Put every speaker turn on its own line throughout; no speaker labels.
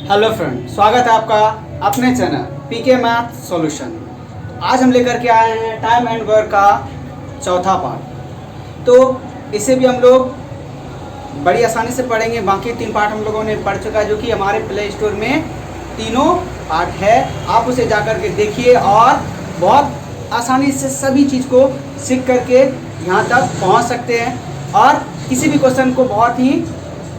Hello friend, स्वागत है आपका अपने चैनल पीके मैथ सॉल्यूशन। आज हम लेकर के आए हैं टाइम एंड वर्क का चौथा पार्ट। तो इसे भी हम लोग बड़ी आसानी से पढ़ेंगे। बाकी 3 पार्ट हम लोगों ने पढ़ चुका है, जो कि हमारे प्ले स्टोर में तीनों पार्ट है। आप उसे जा कर के देखिए और बहुत आसानी से सभी चीज़ को सीख करके यहाँ तक पहुँच सकते हैं और किसी भी क्वेश्चन को बहुत ही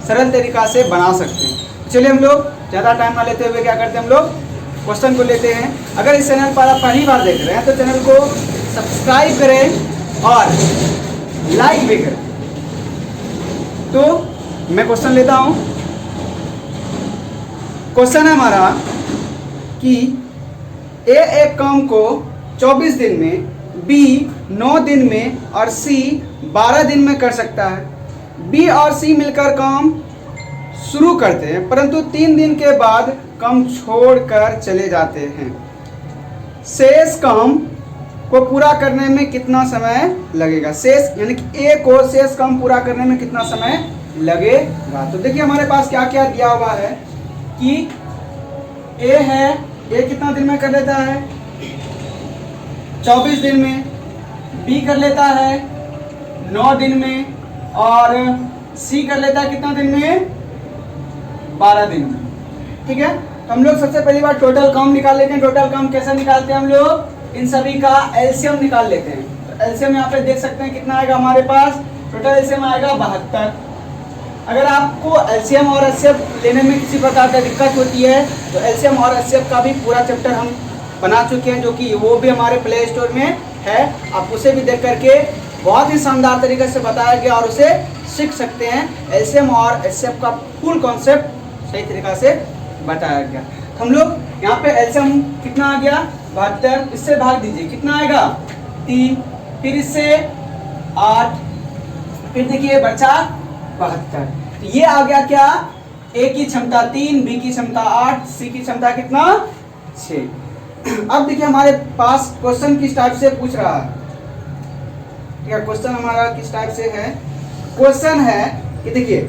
सरल तरीक़ा से बना सकते हैं। चलिए हम लोग ज़्यादा टाइम ना लेते हुए क्या करते हैं, हम लोग क्वेश्चन को लेते हैं। अगर इस चैनल पर आप पहली बार देख रहे हैं तो चैनल को सब्सक्राइब करें और लाइक भी करें। तो मैं क्वेश्चन लेता हूं। क्वेश्चन है हमारा कि ए एक काम को 24 दिन में, बी 9 दिन में और सी 12 दिन में कर सकता है। बी और सी मिलकर काम शुरू करते हैं, परंतु 3 दिन के बाद काम छोड़कर चले जाते हैं। शेष काम को पूरा करने में कितना समय लगेगा? शेष यानी कि ए को शेष काम पूरा करने में कितना समय लगेगा? तो देखिए हमारे पास क्या क्या दिया हुआ है कि ए है, ए कितना दिन में कर लेता है? 24 दिन में। बी कर लेता है 9 दिन में और सी कर लेता है कितना दिन में? 12 दिन में। ठीक है, तो हम लोग सबसे पहली बार टोटल काम निकाल लेते हैं। टोटल काम कैसे निकालते हैं? हम लोग इन सभी का एलसीएम निकाल लेते हैं। तो एलसीएम यहाँ पे देख सकते हैं कितना आएगा हमारे पास। टोटल एलसीएम आएगा 72। अगर आपको एलसीएम और एचसीएफ लेने में किसी प्रकार का दिक्कत होती है तो एलसीएम और एचसीएफ का भी पूरा चैप्टर हम बना चुके हैं, जो कि वो भी हमारे प्ले स्टोर में है। आप उसे भी देख करके बहुत ही शानदार तरीके से बताया गया और उसे सीख सकते हैं। एलसीएम और एचसीएफ का फुल कॉन्सेप्ट सही तरीका से बताया गया। हम लोग यहाँ पे एलसीएम कितना आ गया? 72। इससे भाग दीजिए, कितना आएगा? 3। फिर इससे 8, फिर देखिए बचा 72। तो ये आ गया क्या? ए की क्षमता 3, बी की क्षमता 8, सी की क्षमता कितना? 6। अब देखिए हमारे पास क्वेश्चन किस टाइप से पूछ रहा है। ठीक है, क्वेश्चन हमारा किस टाइप से है? क्वेश्चन है कि देखिए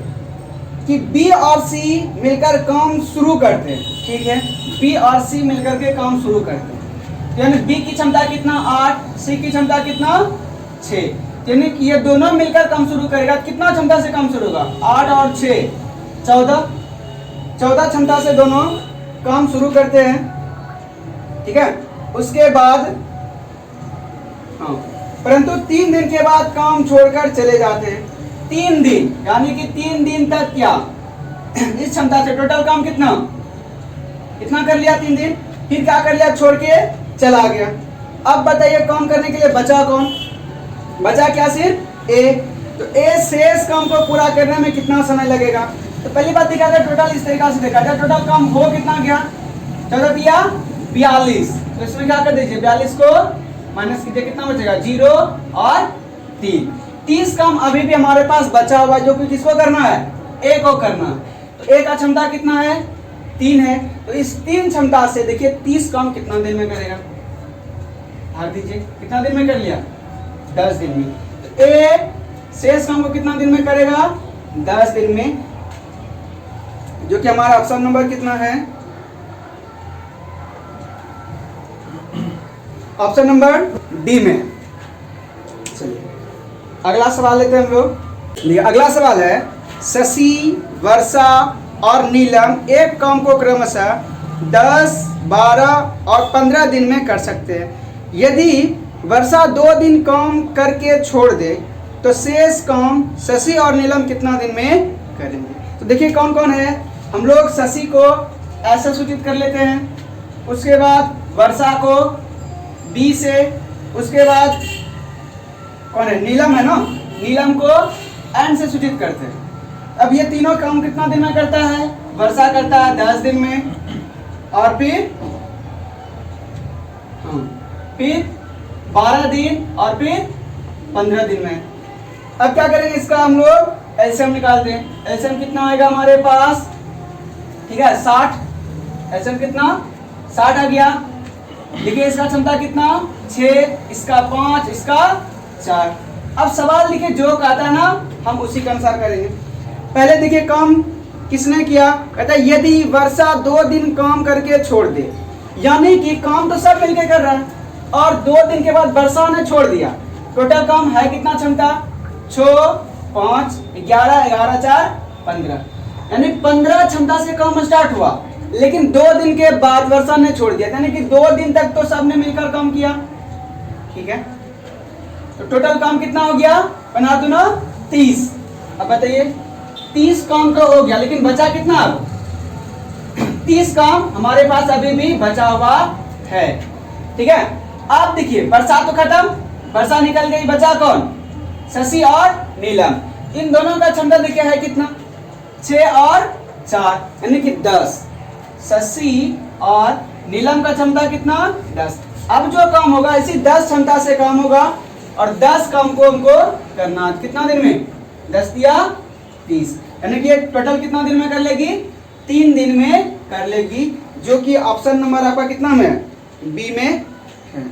कि बी और सी मिलकर काम शुरू करते हैं। ठीक है, बी और सी मिलकर के काम शुरू करते हैं। यानी बी की क्षमता कितना? 8, सी की क्षमता कितना? 6। यानी कि ये दोनों मिलकर काम शुरू करेगा। कितना क्षमता से काम शुरू होगा? 8 और 6 14 क्षमता से दोनों काम शुरू करते हैं। ठीक है, उसके बाद परंतु 3 दिन के बाद काम छोड़कर चले जाते हैं। 3 दिन यानी कि 3 दिन तक क्या इस क्षमता से टोटल काम कितना कर लिया? 3 दिन। फिर क्या कर लिया? छोड़ के चला गया। अब बताइए काम करने के लिए बचा कौन? बचा क्या? सिर्फ ए। तो ए शेष काम को पूरा करने में कितना समय लगेगा? तो पहली बात देखा जाए टोटल इस तरीका से देखा जाए, टोटल काम हो कितना गया? 14 या 42। तो इसमें क्या कर दीजिए? 42 को माइनस कीजिए, कितना बचेगा? 0 और 3। 30 काम अभी भी हमारे पास बचा हुआ है, जो कि किसको करना है? ए को करना है। तो ए का क्षमता कितना है? 3 है। तो इस 3 क्षमता से देखिए 30 काम कितना दिन में करेगा? भाग दीजिए, कितना दिन में कर लिया? 10 दिन में। तो ए शेष काम को कितना दिन में करेगा? 10 दिन में, जो कि हमारा ऑप्शन नंबर कितना है? ऑप्शन नंबर डी में। चलिए अगला सवाल लेते हैं हम लोग। अगला सवाल है, शशि, वर्षा और नीलम एक काम को क्रमशः 10, 12 और 15 दिन में कर सकते हैं। यदि वर्षा 2 दिन काम करके छोड़ दे तो शेष काम शशि और नीलम कितना दिन में करेंगे? तो देखिए कौन कौन है। हम लोग शशि को ऐसे सूचित कर लेते हैं, उसके बाद वर्षा को बी से, उसके बाद कौन है? नीलम है ना, नीलम को एन से सूचित करते हैं। अब ये तीनों काम कितना दिन में करता है? वर्षा करता है 10 दिन में और फिर 12 दिन और फिर 15 दिन में। अब क्या करेंगे? इसका हम लोग एलसीएम निकालते हैं। एलसीएम कितना आएगा हमारे पास? ठीक है, 60। एलसीएम कितना? 60 आ गया। देखिए इसका क्षमता कितना? 6, इसका 5, इसका 4। अब सवाल देखिए जो कहता है ना, हम उसी के अनुसार करेंगे। पहले देखिए काम किसने किया? कहता है यदि वर्षा 2 दिन काम करके छोड़ दे, यानी कि काम तो सब मिलके कर रहा है और 2 दिन के बाद वर्षा ने छोड़ दिया। टोटल काम है कितना क्षमता? 6, 5, 11, 11, 4, 15, यानी 15 क्षमता से काम स्टार्ट हुआ, लेकिन 2 दिन के बाद वर्षा ने छोड़ दिया, यानी कि 2 दिन तक तो सबने मिलकर काम किया। ठीक है, तो टोटल काम कितना हो गया? बना दो ना 30। अब बताइए 30 काम तो हो गया, लेकिन बचा कितना? अब 30 काम हमारे पास अभी भी बचा हुआ है। ठीक है, अब देखिए वर्षा तो खत्म, वर्षा निकल गई, बचा कौन? शशि और नीलम। इन दोनों का क्षमता देखिए है कितना? 6 और 4, यानी कि 10। शशि और नीलम का क्षमता कितना? 10। अब जो काम होगा इसी 10 क्षमता से काम होगा और 10 काम को हमको करना कितना दिन में? 10 या 30, यानी कि टोटल कितना दिन में कर लेगी? 3 दिन में कर लेगी, जो कि ऑप्शन नंबर आपका कितना में? बी में है।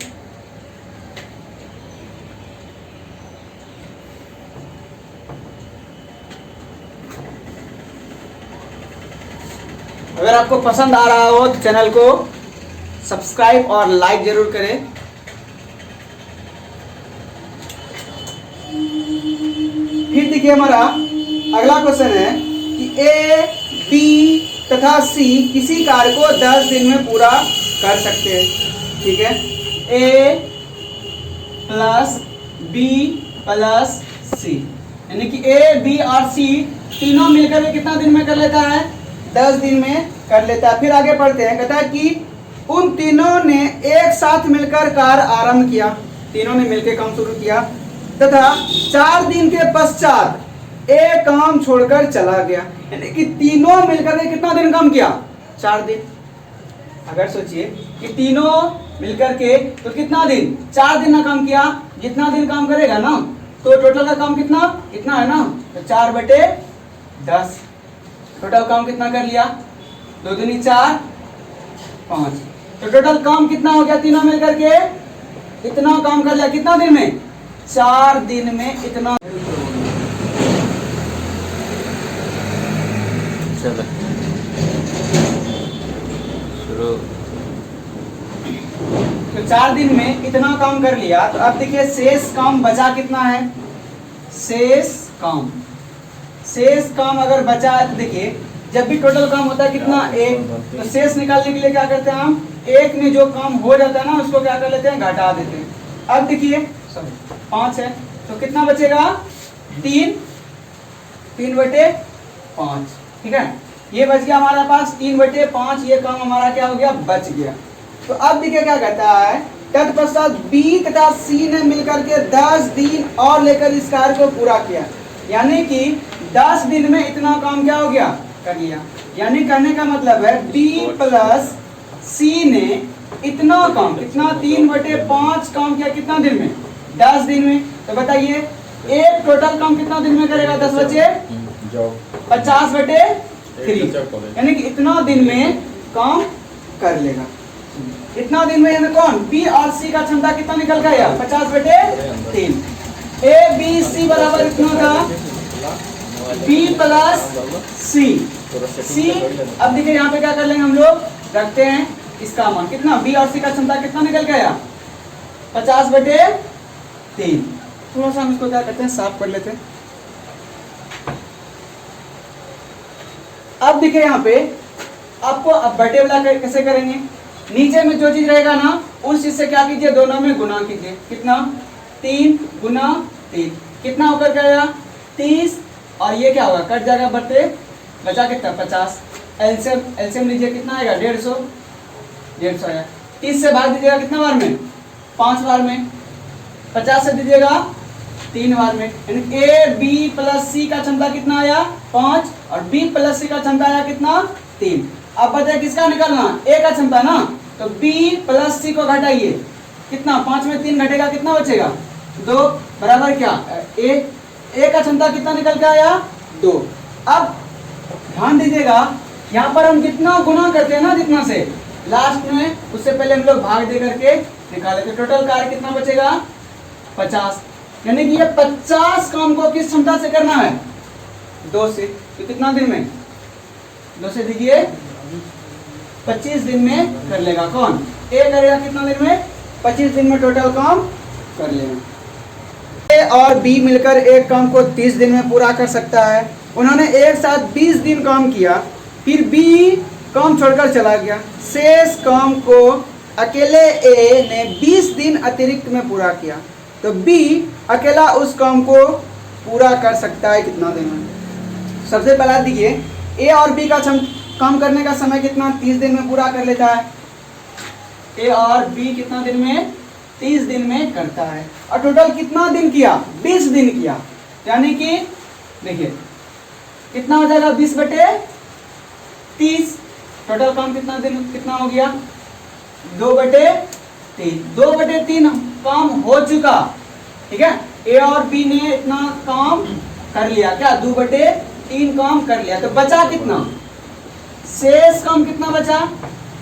अगर आपको पसंद आ रहा हो तो चैनल को सब्सक्राइब और लाइक जरूर करें। फिर देखिए हमारा अगला क्वेश्चन है कि ए, बी तथा सी किसी कार्य को 10 दिन में पूरा कर सकते हैं। ठीक है, ए प्लस बी प्लस सी, यानी कि ए, बी और सी तीनों मिलकर के कितना दिन में कर लेता है? 10 दिन में कर लेता है। फिर आगे पढ़ते हैं, कहता है कि उन तीनों ने एक साथ मिलकर कार्य आरंभ किया, तीनों ने मिलकर काम शुरू किया तथा 4 दिन के पश्चात एक काम छोड़कर चला गया, यानी कि तीनों मिलकर के कितना दिन काम किया? 4 दिन। अगर सोचिए कि तीनों मिलकर के तो कितना दिन? 4 दिन ना काम किया, जितना दिन काम करेगा ना तो टोटल का काम कितना कितना है ना, तो 4/10। टोटल काम कितना कर लिया? 2 दूनी 4, 5। तो टोटल काम कितना हो गया? तीनों मिलकर के इतना काम कर लिया कितना दिन में? 4 दिन में इतना। चलो शुरू। तो 4 दिन में इतना काम कर लिया, तो अब देखिए शेष काम बचा कितना है? शेष काम अगर बचा है तो देखिए जब भी टोटल काम होता है कितना? 1, तो शेष निकालने के लिए क्या करते हैं हम? 1 में जो काम हो जाता है ना उसको क्या कर लेते हैं? घटा देते हैं। अब देखिए 5 है तो कितना बचेगा? 3/5। ठीक है, ये बच गया हमारे पास 3/5। ये काम हमारा क्या हो गया? बच गया। तो अब देखिए क्या कहता है, तत्पश्चात बी तथा सी ने मिलकर के 10 दिन और लेकर इस कार्य को पूरा किया, यानी कि 10 दिन में इतना काम क्या हो गया? कर लिया। यानी करने का मतलब है बी प्लस सी ने इतना काम कितना? 3/5 काम किया कितना दिन में? 10 दिन में। तो बताइए एक टोटल काम कितना दिन में करेगा? 10 बचे 50/3, यानी कि इतना दिन में काम कर लेगा। इतना दिन में हमें कौन? बी और सी का क्षमता कितना निकल गया? 50/3। ए बी सी बराबर इतना था बी प्लस सी। अब देखिए यहाँ पे क्या कर लेंगे हम लोग? रखते हैं इसका मान कितना? बी और सी का क्षमता कितना निकल गया? 50/3। थोड़ा सा हम इसको क्या करते हैं? साफ कर लेते हैं। अब देखिए यहाँ पे आपको अब बटे वाला कैसे करेंगे? नीचे में जो चीज रहेगा ना उस चीज से क्या कीजिए? दोनों में गुना कीजिए। कितना? 3 गुना 3 कितना होकर गया? 30। और ये क्या होगा? कट जाएगा, बटे बचा कितना? 50। एलसीएम लीजिए, कितना आएगा? 150 आया। 30 से भाग दीजिएगा कितना बार में? 5 बार में। 50 से दीजिएगा 3 बार में, यानी ए बी प्लस सी का क्षमता कितना आया? 5 और बी प्लस सी का क्षमता आया कितना? 3। अब बताइए किसका निकालना? ए का क्षमता ना, तो बी प्लस सी को घटाइए कितना? 5 में 3 घटेगा कितना बचेगा? 2 बराबर क्या? ए का क्षमता कितना निकल के आया? 2। अब ध्यान दीजिएगा यहाँ पर हम कितना गुना करते हैं ना जितना से लास्ट में, उससे पहले हम लोग भाग दे करके निकाले, तो टोटल कार्य कितना बचेगा? 50। यानी कि ये 50 काम को किस क्षमता से करना है? 2 से। तो कितना दिन में? 2 से दीजिए 25 दिन में कर लेगा। कौन? ए करेगा कितना दिन में? 25 दिन में टोटल काम कर लेगा। ए और बी मिलकर एक काम को 30 दिन में पूरा कर सकता है। उन्होंने एक साथ 20 दिन काम किया, फिर बी काम छोड़कर चला गया। शेष काम को अकेले ए ने 20 दिन अतिरिक्त में पूरा किया, तो बी अकेला उस काम को पूरा कर सकता है कितना दिन में? सबसे पहला देखिए, ए और बी का काम करने का समय कितना? 30 दिन में पूरा कर लेता है। ए और बी कितना दिन में? 30 दिन में करता है। और टोटल कितना दिन किया? 20 दिन किया। यानी कि देखिए कितना हो जाएगा? 20/30। टोटल काम कितना हो गया? 2/3। 2/3 काम हो चुका, ठीक है। ए और बी ने इतना काम कर लिया, क्या? 2/3 काम कर लिया। तो बचा कितना? शेष काम कितना बचा?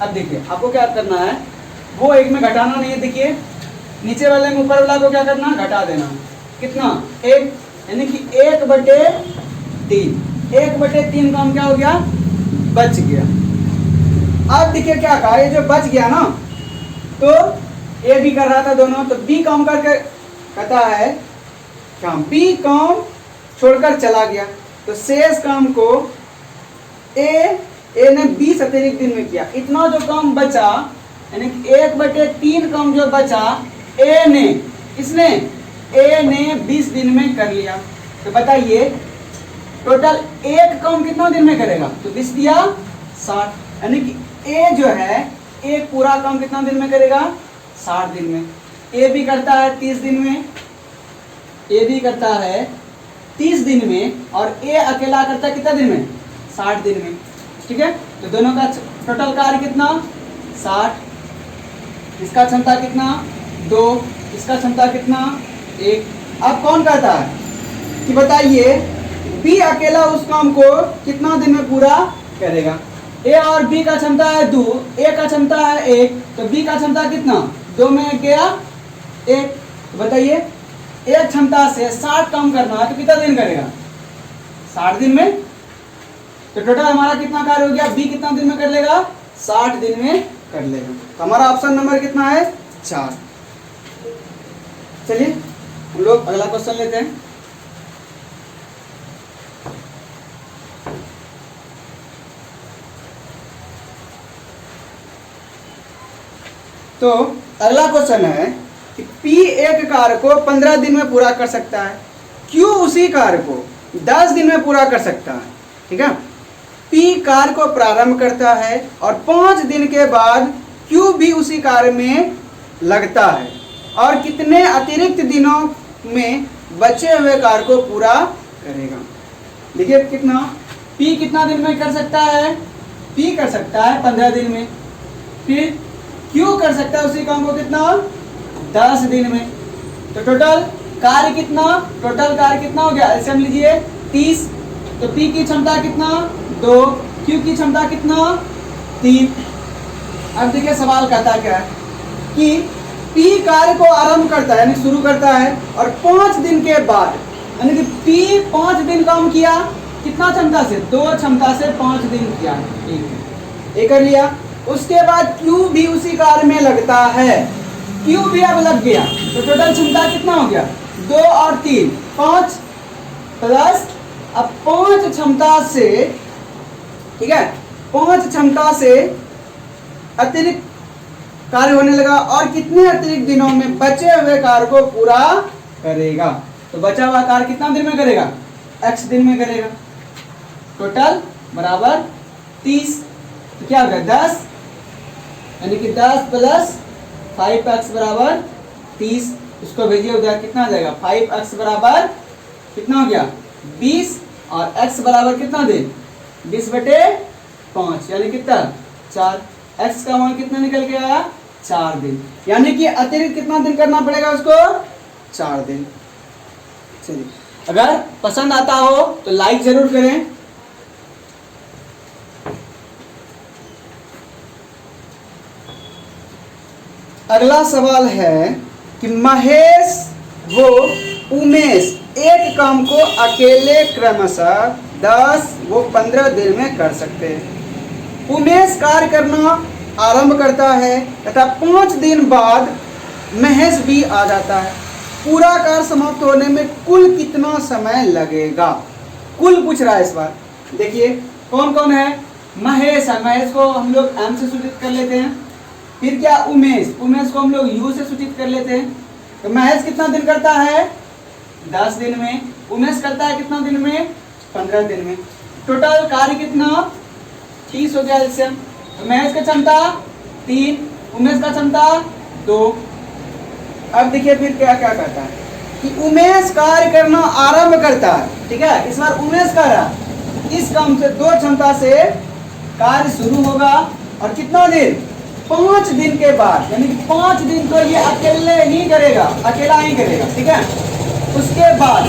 अब देखिए आपको क्या करना है, वो एक में घटाना नहीं है। देखिए नीचे वाले में ऊपर वाला को क्या करना? घटा देना। कितना? 1, यानी कि 1/3। 1/3 काम क्या हो गया? बच गया। अब देखिए क्या कहा, ये जो बच गया ना, तो ए भी कर रहा था दोनों, तो बी काम करके कहता है क्या? बी काम छोड़कर चला गया, तो शेष काम को ए ने 20 अतिरिक्त दिन में किया। इतना जो काम बचा, यानी 1/3 काम जो बचा ए ने 20 दिन में कर लिया। तो बताइए टोटल एक काम कितना दिन में करेगा? तो 20 दिया 60, यानी कि ए जो है एक पूरा काम कितना दिन में करेगा? 60 दिन में। ए भी करता है 30 दिन में, ए भी करता है 30 दिन में, और ए अकेला करता है कितना दिन में? 60 दिन में, ठीक है। तो दोनों का टोटल कार्य कितना? 60। इसका क्षमता कितना? 2। इसका क्षमता कितना? 1। अब कौन कहता है कि बताइए बी अकेला उस काम को कितना दिन में पूरा करेगा? ए और बी का क्षमता है 2, ए का क्षमता है 1, तो बी का क्षमता कितना? 2 में गया 1। तो बताइए एक क्षमता से 60 काम करना है तो कितना दिन करेगा? 60 दिन में। तो टोटल हमारा कितना कार्य हो गया? बी कितना दिन में कर लेगा? 60 दिन में कर लेगा। तो हमारा ऑप्शन नंबर कितना है? 4। चलिए हम लोग अगला क्वेश्चन लेते हैं। तो अगला क्वेश्चन है कि P एक कार्य को 15 दिन में पूरा कर सकता है, Q उसी कार्य को 10 दिन में पूरा कर सकता है, ठीक है। P कार्य को प्रारंभ करता है और 5 दिन के बाद Q भी उसी कार्य में लगता है, और कितने अतिरिक्त दिनों में बचे हुए कार्य को पूरा करेगा? देखिए कितना P कितना दिन में कर सकता है? P कर सकता है 15 दिन में, फिर Q कर सकता है उसी काम को कितना? 10 दिन में। तो टोटल कार्य कितना? टोटल कार्य कितना हो गया? ऐसे हम लीजिए 30। तो P की क्षमता कितना? 2। Q की क्षमता कितना? 3। अब देखिए सवाल कहता क्या है कि P कार्य को आरंभ करता है, यानी शुरू करता है, और 5 दिन के बाद, यानी कि P 5 दिन काम किया, कितना क्षमता से? 2 क्षमता से 5 दिन किया, एक कर लिया। उसके बाद Q भी उसी कार्य में लगता है, Q भी अब लग गया, तो टोटल क्षमता कितना हो गया? 2 और 3 5 प्लस अब 5 क्षमता से, ठीक है, 5 क्षमता से अतिरिक्त कार्य होने लगा, और कितने अतिरिक्त दिनों में बचे हुए कार्य को पूरा करेगा? तो बचा हुआ कार्य कितना दिन में करेगा? x दिन में करेगा। टोटल बराबर 30। तो क्या हो गया? 10, यानी कि 10 प्लस 5x बराबर 30। इसको भेजिए उधर, कितना आ जाएगा? 5x बराबर कितना हो गया? 20, और x बराबर कितना दे? 20/5, यानी कितना? 4। x का मान कितना निकल के आया? 4 दिन। यानी कि अतिरिक्त कितना दिन करना पड़ेगा उसको? 4 दिन। चलिए, अगर पसंद आता हो तो लाइक जरूर करें। अगला सवाल है कि महेश व उमेश एक काम को अकेले क्रमशः 10 वो 15 दिन में कर सकते हैं। उमेश कार्य करना आरंभ करता है तथा 5 दिन बाद महेश भी आ जाता है। पूरा कार्य समाप्त होने में कुल कितना समय लगेगा? कुल पूछ रहा है इस बार। देखिए कौन कौन है? महेश है, महेश को हम लोग एम से सूचित कर लेते हैं। फिर क्या? उमेश, उमेश को हम लोग यू से सूचित कर लेते हैं। तो महेश कितना दिन करता है? 10 दिन में। उमेश करता है कितना दिन में? 15 दिन में। टोटल कार्य कितना? 30 हो गया एलसीएम। तो महेश का क्षमता 3, उमेश का क्षमता 2। अब देखिए फिर क्या क्या करता है कि उमेश कार्य करना आरंभ करता है। ठीक है, इस बार उमेश कर रहा है। इस काम से 2 क्षमता से कार्य शुरू होगा और कितना दिन? 5 दिन के बाद, यानी कि 5 दिन तो ये अकेले ही करेगा, अकेला ही करेगा। ठीक है, उसके बाद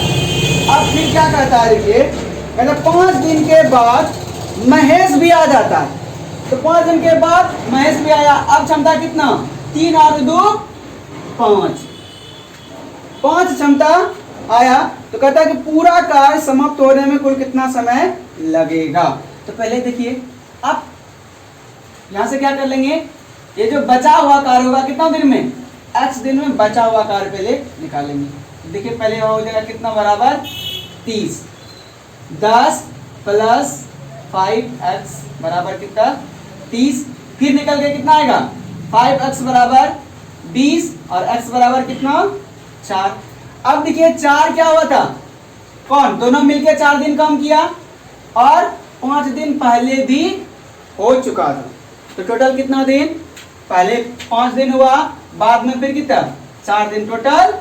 अब फिर क्या कहता है? देखिए कहता 5 दिन के बाद महेश भी आ जाता है। तो 5 दिन के बाद महेश भी आया। अब क्षमता कितना? 3 और 2 5, 5 क्षमता आया। तो कहता है कि पूरा कार्य समाप्त होने में कुल कितना समय लगेगा? तो पहले देखिए, अब यहां से क्या कर लेंगे? ये जो बचा हुआ कार्य होगा कितना दिन में? x दिन में बचा हुआ कार्य पहले निकालेंगे। देखिए पहले हो जाएगा कितना? बराबर 30। 10 प्लस 5x बराबर कितना? 30। फिर निकल के कितना आएगा? 5x बराबर 20 और x बराबर कितना? 4। अब देखिए 4 क्या हुआ था? कौन? दोनों मिलके 4 दिन काम किया और 5 दिन पहले भी हो चुका था। तो टोटल कितना दिन? पहले 5 दिन हुआ, बाद में फिर कितना? 4 दिन। टोटल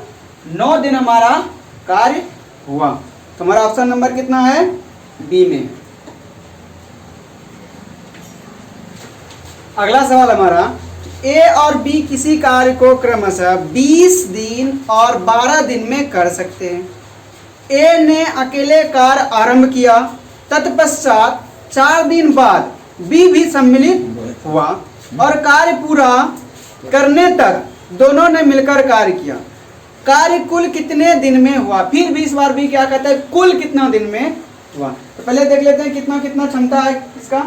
9 दिन हमारा कार्य हुआ। तो हमारा ऑप्शन नंबर कितना है? बी में। अगला सवाल हमारा, ए और बी किसी कार्य को क्रमशः 20 दिन और 12 दिन में कर सकते हैं। ए ने अकेले कार्य आरंभ किया, तत्पश्चात 4 दिन बाद बी भी सम्मिलित हुआ और कार्य पूरा करने तक दोनों ने मिलकर कार्य किया। कार्य कुल कितने दिन में हुआ? फिर भी इस बार भी क्या कहता है? कुल कितना दिन में हुआ? तो पहले देख लेते हैं कितना कितना क्षमता है इसका,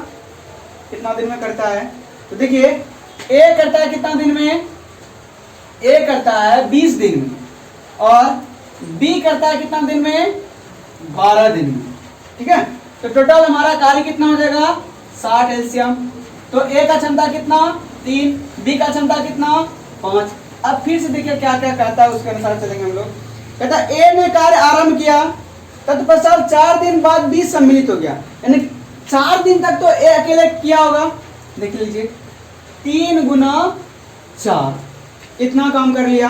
कितना दिन में करता है। तो देखिए ए करता है कितना दिन में? ए करता है 20 दिन में और बी करता है कितना दिन में? 12 दिन में। ठीक है, तो टोटल हमारा कार्य कितना हो जाएगा? 60 एलसीएम। तो ए का क्षमता कितना? 3, बी का क्षमता कितना? 5। अब फिर से देखिए क्या क्या कहता है, उसके अनुसार चलेंगे हम लोग। कहता है ए ने कार्य आरंभ किया, तत्पश्चात 4 दिन बाद बी सम्मिलित हो गया। यानी 4 दिन तक तो ए अकेले किया होगा। देख लीजिए 3 गुना 4 इतना काम कर लिया।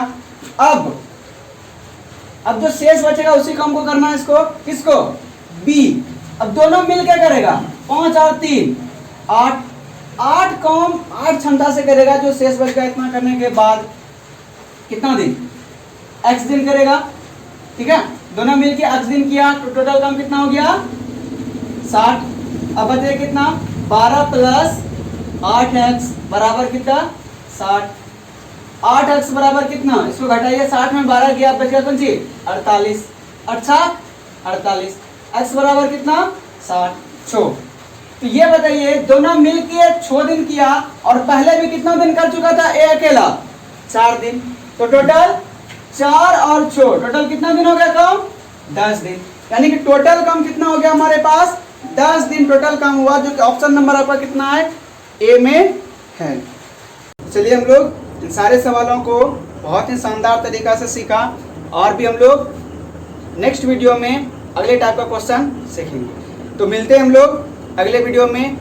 अब जो शेष बचेगा उसी काम को करना है इसको। किसको? बी। अब दोनों मिलकर करेगा, 5 और 3 8, 8 काम 8 क्षमता से करेगा। जो शेष बचेगा इतना करने के बाद कितना दिन? x दिन करेगा। ठीक है, दोनों मिलकर x दिन किया तो टोटल काम कितना हो गया? 60। अब बचे कितना? 12 प्लस 8x बराबर कितना? 60। 8x बराबर कितना? इसको घटाइए, 60 में 12 गया, बचेगा कौन सी? 48। 48 x बराबर कितना? 60। तो ये बताइए दोनों मिलके 6 दिन किया और पहले भी कितना दिन कर चुका था ए अकेला? 4 दिन। तो टोटल 4 और 6 टोटल कितना दिन हो गया काम? 10 दिन। यानी कि टोटल काम कितना हो गया हमारे पास? 10 दिन टोटल काम हुआ, जो कि ऑप्शन नंबर आपका कितना है? ए में है। चलिए हम लोग इन सारे सवालों को बहुत ही शानदार तरीका से सीखा और भी हम लोग नेक्स्ट वीडियो में अगले टाइप का क्वेश्चन सीखेंगे। तो मिलते हैं हम लोग अगले वीडियो में।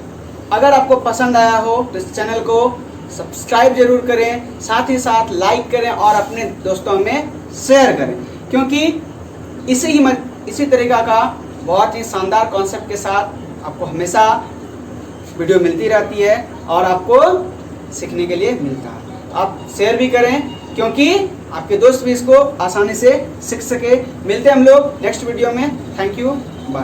अगर आपको पसंद आया हो तो इस चैनल को सब्सक्राइब जरूर करें, साथ ही साथ लाइक करें और अपने दोस्तों में शेयर करें, क्योंकि इसी तरीका का बहुत ही शानदार कॉन्सेप्ट के साथ आपको हमेशा वीडियो मिलती रहती है और आपको सीखने के लिए मिलता है। आप शेयर भी करें क्योंकि आपके दोस्त भी इसको आसानी से सीख सके। मिलते हैं हम लोग नेक्स्ट वीडियो में। Thank you, bye.